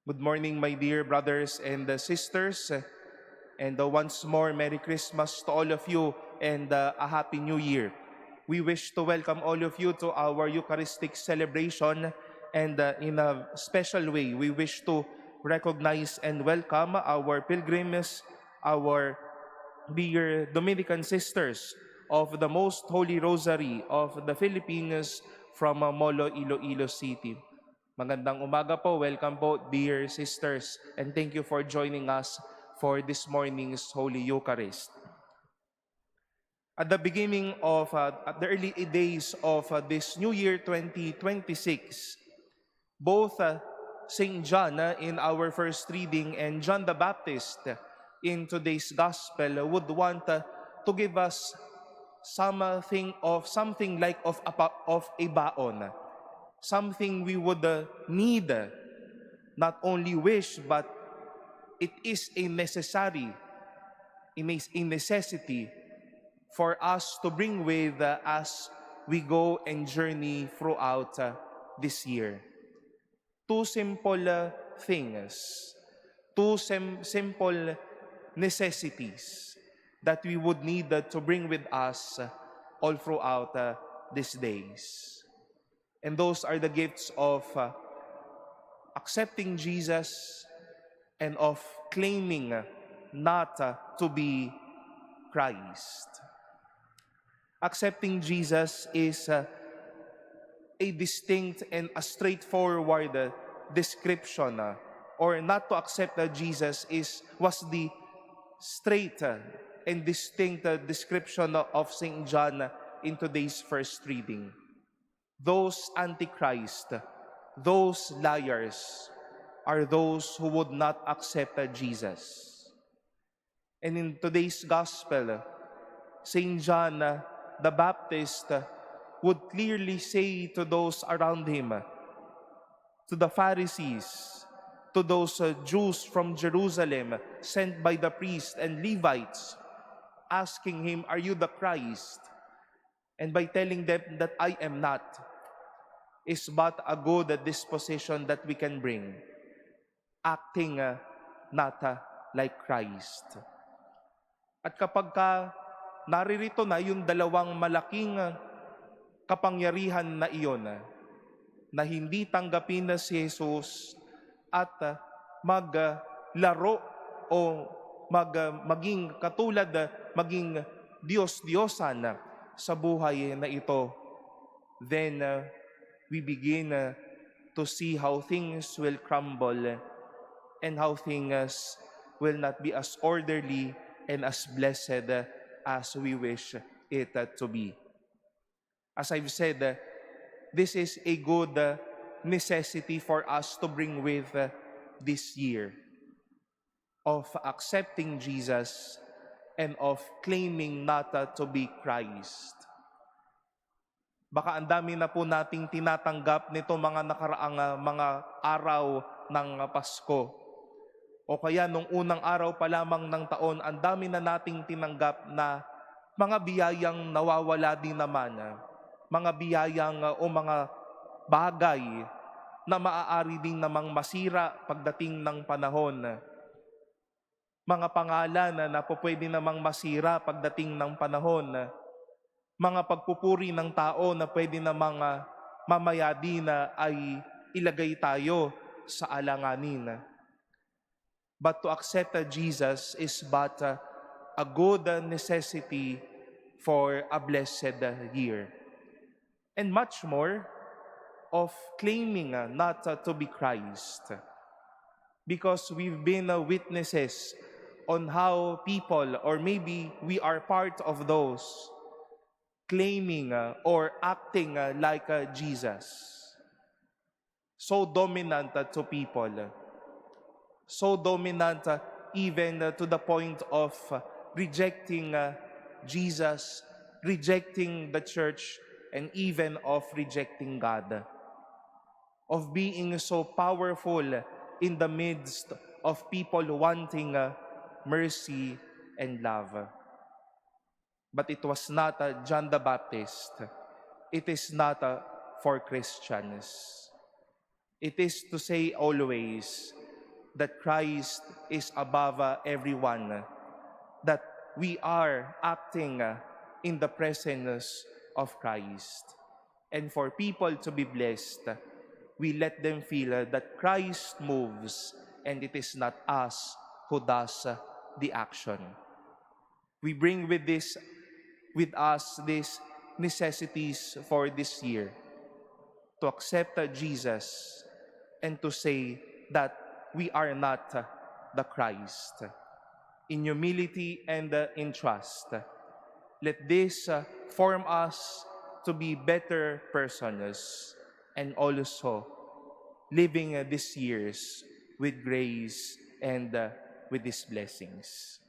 Good morning, my dear brothers and sisters. And once more, Merry Christmas to all of you and a Happy New Year. We wish to welcome all of you to our Eucharistic celebration. And in a special way, we wish to recognize and welcome our pilgrims, our dear Dominican sisters of the Most Holy Rosary of the Philippines from Molo, Iloilo City. Magandang umaga po. Welcome po, dear sisters. And thank you for joining us for this morning's Holy Eucharist. At the beginning of, at the early days of this New Year 2026, both St. John in our first reading and John the Baptist in today's Gospel would want to give us something like of a baon, something we would need, not only wish, but it is a necessity for us to bring with as we go and journey throughout this year. Two simple things, two simple necessities that we would need to bring with us all throughout these days. And those are the gifts of accepting Jesus and of claiming not to be Christ. Accepting Jesus is a distinct and a straightforward description, or not to accept Jesus was the straight and distinct description of St. John in today's first reading. Those antichrist, those liars, are those who would not accept Jesus. And in today's Gospel, St. John the Baptist would clearly say to those around him, to the Pharisees, to those Jews from Jerusalem sent by the priests and Levites, asking him, "Are you the Christ?" And by telling them that I am not, is but a good disposition that we can bring, acting not like Christ. At kapag naririto na yung dalawang malaking kapangyarihan na iyon, na hindi tanggapin na si Jesus at maglaro o maging katulad, maging Diyos-Diyosan sa buhay na ito, then we begin to see how things will crumble and how things will not be as orderly and as blessed as we wish it to be. As I've said, this is a good necessity for us to bring with this year, of accepting Jesus and of claiming not to be Christ. Baka ang dami na po nating tinatanggap nito mga nakaraang mga araw ng Pasko. O kaya nung unang araw pa lamang ng taon, ang dami na nating tinanggap na mga biyayang nawawala din naman. Mga biyayang o mga bagay na maaari din namang masira pagdating ng panahon. Mga pangalan na pwede namang masira pagdating ng panahon. Mga pagpupuri ng tao na pwede namang mamaya din ay ilagay tayo sa alanganin. But to accept Jesus is but a good necessity for a blessed year. And much more of claiming not to be Christ. Because we've been witnesses on how people, or maybe we are part of those, claiming or acting like Jesus. So dominant to people. So dominant even to the point of rejecting Jesus, rejecting the church, and even of rejecting God. Of being so powerful in the midst of people wanting mercy and love. But it was not John the Baptist. It is not for Christians. It is to say always that Christ is above everyone, that we are acting in the presence of Christ. And for people to be blessed, we let them feel that Christ moves and it is not us who does the action. We bring with us these necessities for this year, to accept Jesus and to say that we are not the Christ. In humility and in trust, let this form us to be better persons and also living these years with grace and with these blessings.